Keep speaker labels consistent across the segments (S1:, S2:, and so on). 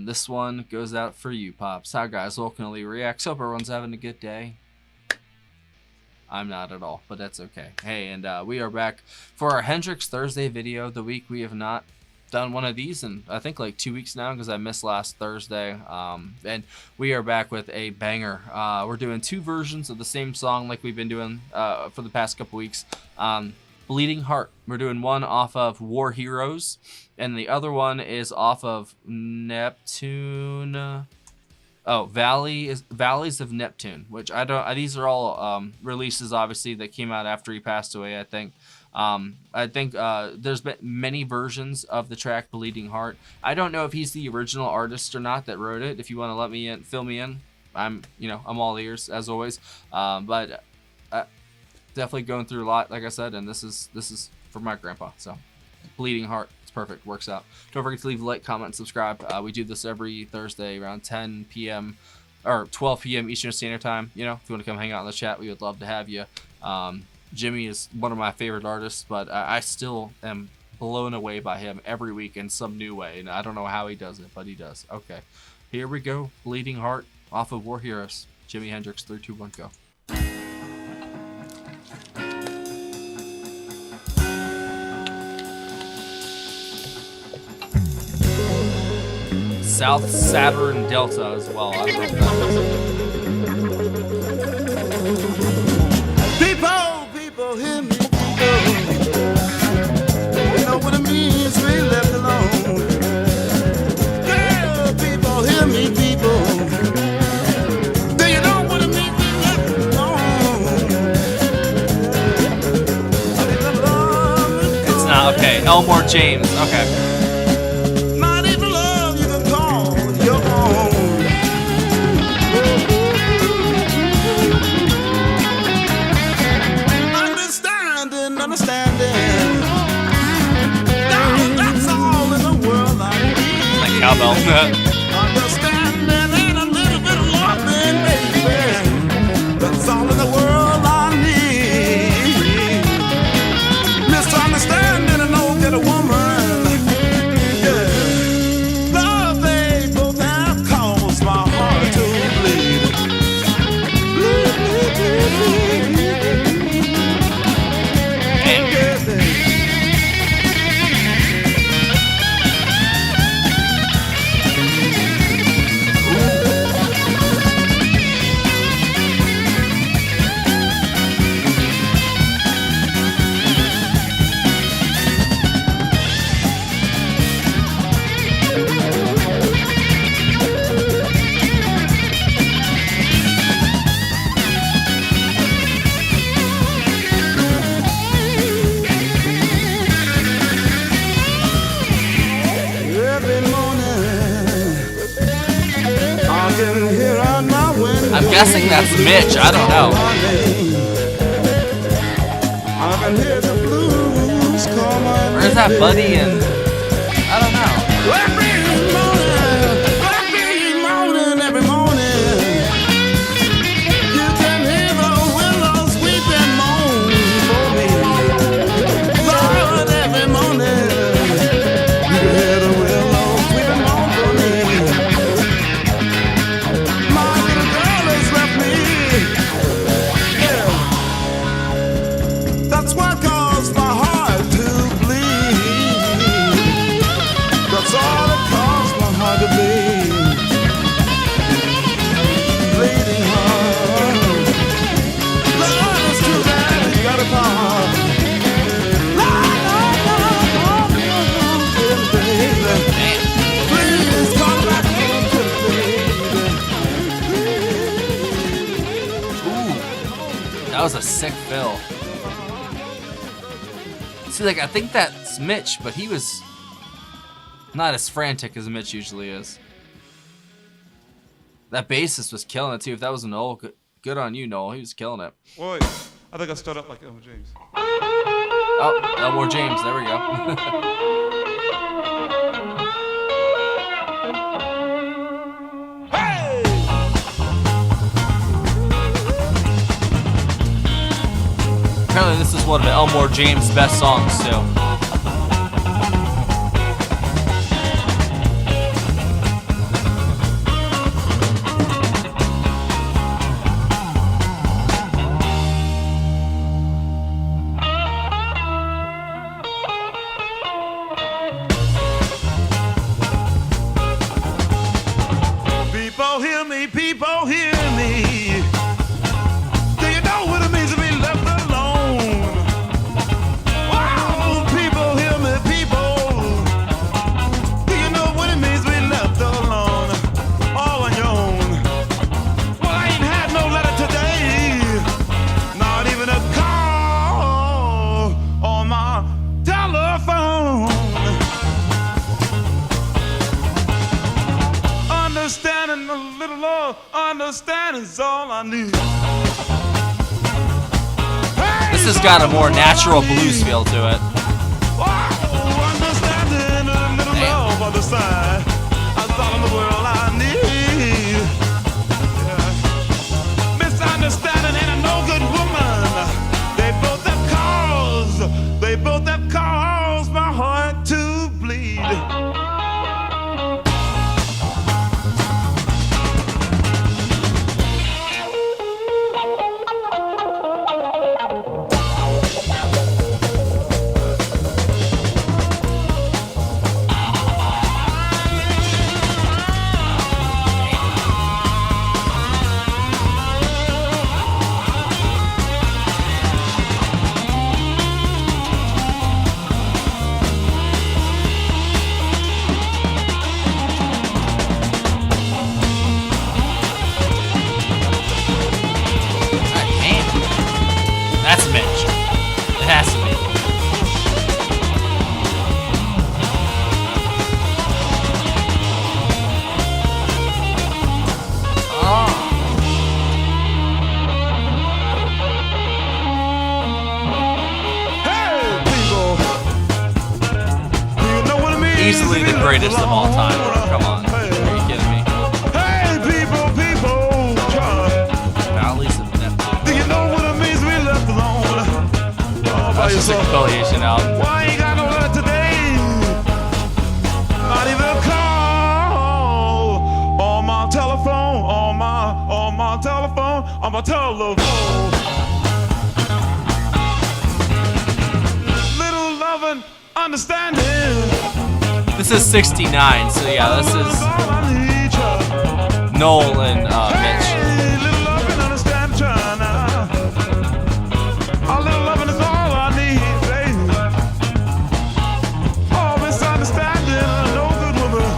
S1: This one goes out for you, Pops. Hi, guys. Welcome to Lee Reacts. Hope everyone's having a good day. I'm not at all, but that's okay. Hey, and we are back for our Hendrix Thursday video. The week we have not done one of these in, I think, like 2 weeks now because I missed last Thursday. And we are back with a banger. We're doing two versions of the same song like we've been doing for the past couple weeks. Bleeding Heart. We're doing one off of War Heroes, and the other one is off of Neptune. Valleys of Neptune, which I don't. These are all releases, obviously, that came out after he passed away. I think. There's been many versions of the track "Bleeding Heart." I don't know if he's the original artist or not that wrote it. If you want to let me in, fill me in. I'm all ears as always. But definitely going through a lot, like I said, and this is for my grandpa. So, "Bleeding Heart." Perfect, works out. Don't forget to leave a like, comment, and subscribe. We do this every Thursday around 10 p.m. or 12 p.m. Eastern Standard Time. If you want to come hang out in the chat, we would love to have you. Jimmy is one of my favorite artists, but I still am blown away by him every week in some new way, and I don't know how he does it, but he does. Okay, here we go. "Bleeding Heart" off of War Heroes. Jimi Hendrix, 3, 2, 1, go. South Saturn Delta as well. I don't know if
S2: that people hear me. You know what it means to be left alone. Girl, people hear me, people. Do you know what it means to be left alone?
S1: It's not okay. Elmore James. Okay. Cowbell.
S2: Understanding and a little bit of loving, baby. That's all in the world I need. Misunderstanding and don't get a woman. Yeah. Love, they both have caused my heart to bleed.
S1: I'm guessing that's Mitch. I don't know. Where's that Buddy and I don't know.
S2: Every morning, you can hear the willows weep and moan for me. Lord, every morning, you can hear the willows weep and moan for me. That's what caused my heart to bleed. That's all that caused my heart to bleed. Bleeding heart. Lord, it's too bad you got a part. Lord, baby. Please come back home to me.
S1: That was a sick fill. See, like, I think that's Mitch, but he was not as frantic as Mitch usually is. That bassist was killing it, too. If that was Noel, good on you, Noel. He was killing it.
S3: Wait, I think I stood up like Elmore James.
S1: Oh, Elmore James. There we go. Apparently this is one of Elmore James' best songs, too.
S3: understanding's all I need.
S1: This has got a more natural blues feel to it.
S3: Understanding a little love on the side. That's all in the world I need. Yeah. Misunderstanding ain't a no good woman. They both have caused my heart to bleed.
S1: That's Mitch. It has to be. Oh.
S3: Hey, people. Do you know what it means?
S1: Easily the greatest of all time. Come on. Are you kidding me?
S3: Hey, people, John.
S1: Valleys of Neptune.
S3: Do you know what it means we left alone? All by
S1: That's just a
S3: yourself.
S1: compilation album.
S3: Why ain't got no letter today? Not even a call on my telephone, on my telephone, on my telephone. Little loving, understanding.
S1: This is 69, so yeah, this is
S3: All I need, child.
S1: Noel and Mitch.
S3: Hey, little loving, understanding, child, now. A little loving is all I need, baby. Oh, misunderstanding, no good woman.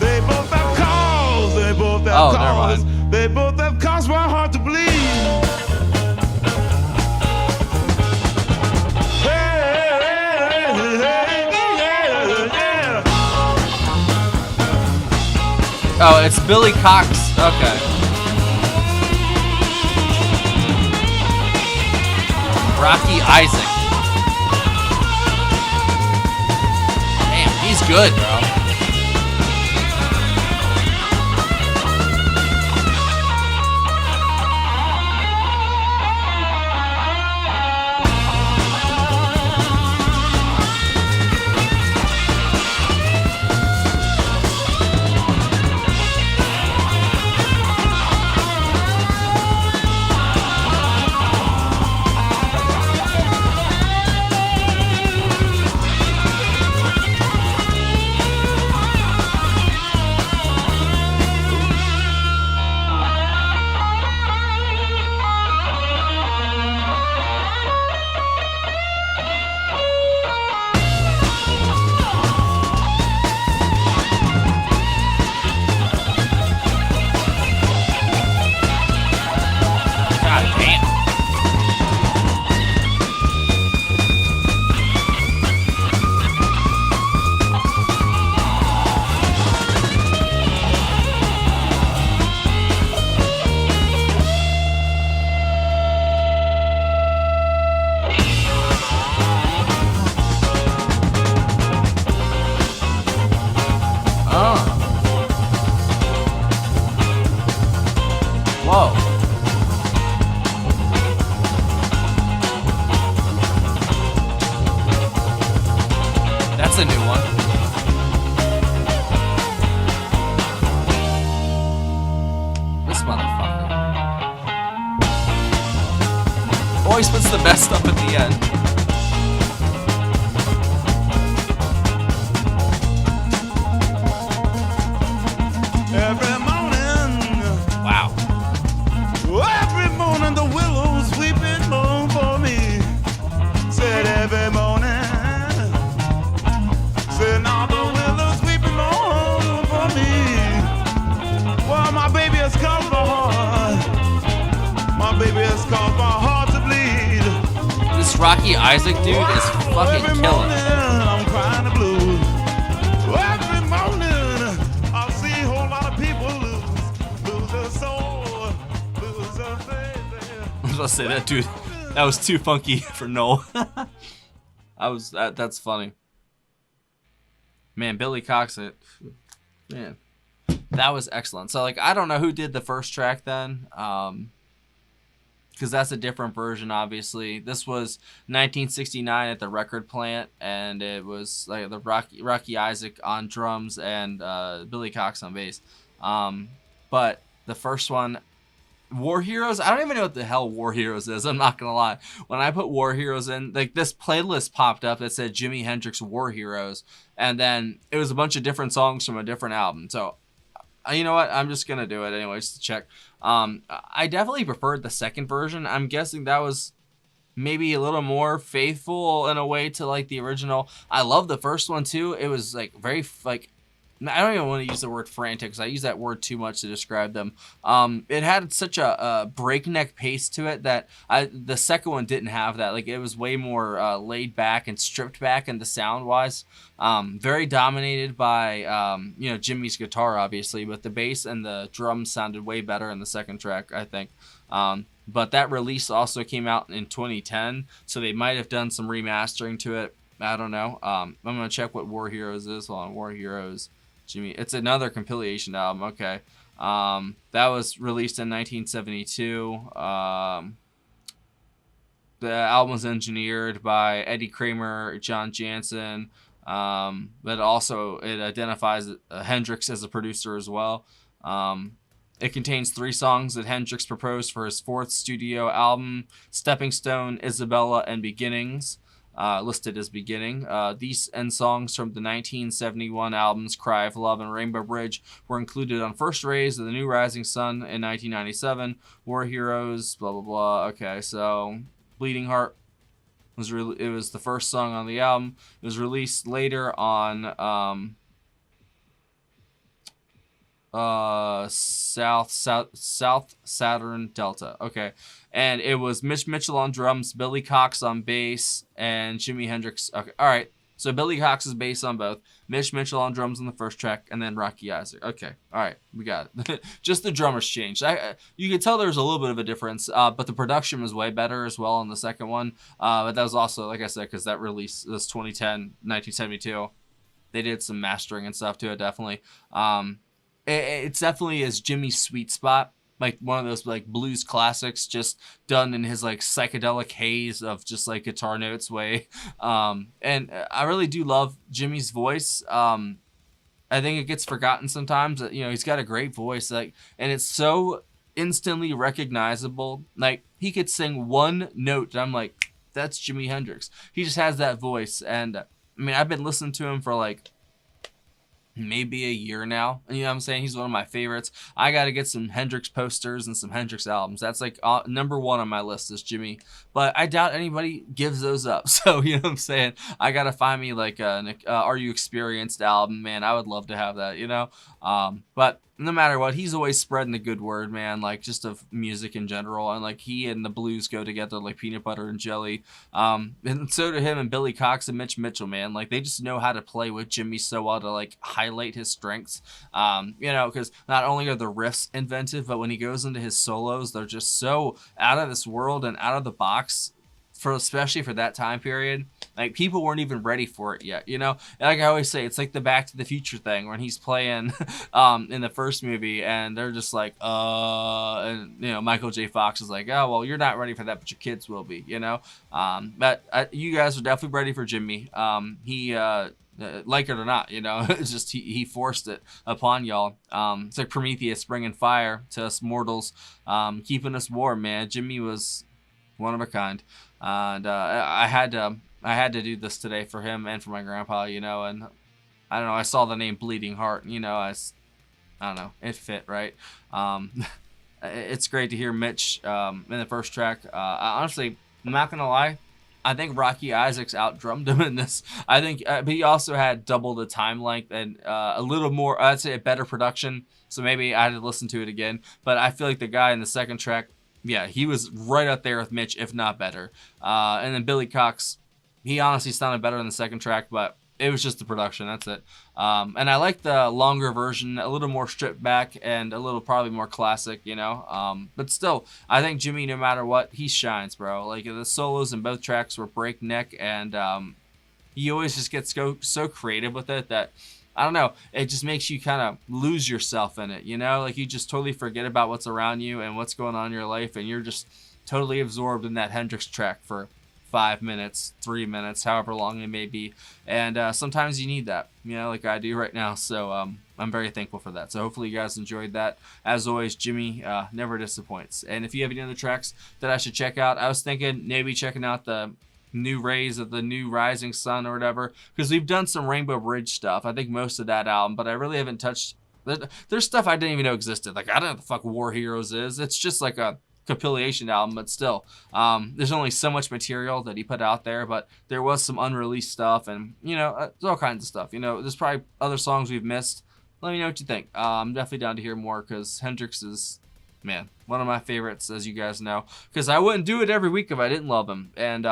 S3: They both have cause, they both have
S1: Oh, never
S3: cause.
S1: mind.
S3: They both have caused my heart to bleed.
S1: Oh, it's Billy Cox. Okay. Rocky Isaac. Damn, he's good, bro. God damn. Oh. Whoa. That's a new one. This motherfucker. Always puts the best up at the end.
S3: Every morning,
S1: Wow.
S3: every morning the willows weeping moan for me. Said every morning, said now the willows weeping moan for me. Well, my baby has caused my heart. My baby has caused my heart to bleed.
S1: This Rocky Isaac dude is fucking
S3: Every
S1: killing
S3: morning,
S1: it.
S3: I'm crying the blues. Every morning, I see a whole lot of people lose.
S1: to say that dude, that was too funky for Noel. That's funny. Man, Billy Cox, man, that was excellent. So like, I don't know who did the first track then, because that's a different version, obviously. This was 1969 at the record plant, and it was like the Rocky Isaac on drums and Billy Cox on bass. But the first one, War Heroes, I don't even know what the hell War Heroes is. I'm not gonna lie. When I put War Heroes in, like, this playlist popped up that said Jimi Hendrix War Heroes, and then it was a bunch of different songs from a different album. So you know what? I'm just gonna do it anyways to check. I definitely preferred the second version. I'm guessing that was maybe a little more faithful in a way to like the original. I love the first one too. It was like very like, I don't even want to use the word frantic because I use that word too much to describe them. It had such a breakneck pace to it that the second one didn't have that. Like, it was way more laid back and stripped back in the sound wise. Very dominated by Jimmy's guitar, obviously, but the bass and the drums sounded way better in the second track, I think. But that release also came out in 2010, so they might have done some remastering to it. I don't know. I'm gonna check what War Heroes is. Hold on, War Heroes. Jimmy, it's another compilation album. Okay. That was released in 1972. The album was engineered by Eddie Kramer, John Jansen, but also it identifies Hendrix as a producer as well. It contains 3 songs that Hendrix proposed for his 4th studio album, Stepping Stone, Isabella, and Beginnings. Listed as beginning. These and songs from the 1971 albums Cry of Love and Rainbow Bridge were included on First Rays of the New Rising Sun in 1997. War Heroes, blah, blah, blah. Okay, so Bleeding Heart was it was the first song on the album. It was released later on South Saturn Delta. Okay. And it was Mitch Mitchell on drums, Billy Cox on bass, and Jimi Hendrix. Okay. All right. So Billy Cox is bass on both. Mitch Mitchell on drums on the first track, and then Rocky Isaac. Okay. All right. We got it. Just the drummers changed. You could tell there was a little bit of a difference, but the production was way better as well on the second one. But that was also, like I said, because that release was 2010, 1972. They did some mastering and stuff to it, definitely. It's definitely is Jimmy's sweet spot, like one of those like blues classics, just done in his like psychedelic haze of just like guitar notes way. And I really do love Jimmy's voice. I think it gets forgotten sometimes that, he's got a great voice, like, and it's so instantly recognizable. Like, he could sing one note and I'm like, that's Jimi Hendrix. He just has that voice. And I mean, I've been listening to him for like maybe a year now. You know what I'm saying? He's one of my favorites. I got to get some Hendrix posters and some Hendrix albums. That's like number 1 on my list is Jimmy. But I doubt anybody gives those up. So, you know what I'm saying? I got to find me like an Are You Experienced album, man. I would love to have that, But no matter what, he's always spreading the good word, man, like just of music in general. And like he and the blues go together like peanut butter and jelly. And so do him and Billy Cox and Mitch Mitchell, man. Like they just know how to play with Jimmy so well to like highlight his strengths. Because not only are the riffs inventive, but when he goes into his solos, they're just so out of this world and out of the box. Especially for that time period, like people weren't even ready for it yet, Like I always say, it's like the Back to the Future thing when he's playing in the first movie and they're just like, and Michael J. Fox is like, oh well, you're not ready for that, but your kids will be, But you guys are definitely ready for Jimmy. He like it or not, it's just he forced it upon y'all. It's like Prometheus bringing fire to us mortals, keeping us warm, man. Jimmy was one of a kind. And I had to do this today for him and for my grandpa, and I don't know, I saw the name Bleeding Heart, I don't know, it fit, right? It's great to hear Mitch in the first track. Honestly, I'm not gonna lie, I think Rocky Isaacs out-drummed him in this. I think, but he also had double the time length and a little more, I'd say a better production, so maybe I had to listen to it again, but I feel like the guy in the second track, yeah, he was right up there with Mitch, if not better. And then Billy Cox, he honestly sounded better in the second track, but it was just the production. That's it. And I like the longer version, a little more stripped back and a little probably more classic, you know. But still, I think Jimmy, no matter what, he shines, bro. Like the solos in both tracks were breakneck, and he always just gets so creative with it that I don't know. It just makes you kind of lose yourself in it, you know. Like you just totally forget about what's around you and what's going on in your life, and you're just totally absorbed in that Hendrix track for 5 minutes, 3 minutes, however long it may be. And sometimes you need that, you know, like I do right now. So I'm very thankful for that. So hopefully you guys enjoyed that. As always, Jimmy never disappoints. And if you have any other tracks that I should check out, I was thinking maybe checking out the New Rays of the New Rising Sun or whatever, because we've done some Rainbow Bridge stuff. I think most of that album, but I really haven't touched. There's stuff I didn't even know existed. Like I don't know what the fuck War Heroes is. It's just like a compilation album, but still there's only so much material that he put out there, but there was some unreleased stuff, and you know, there's all kinds of stuff. You know, there's probably other songs we've missed. Let me know what you think. I'm definitely down to hear more, because Hendrix is, man, one of my favorites, as you guys know, because I wouldn't do it every week if I didn't love him. And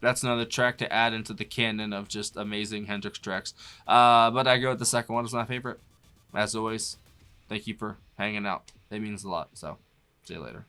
S1: that's another track to add into the canon of just amazing Hendrix tracks. But I go with the second one as my favorite. As always, thank you for hanging out. It means a lot. So see you later.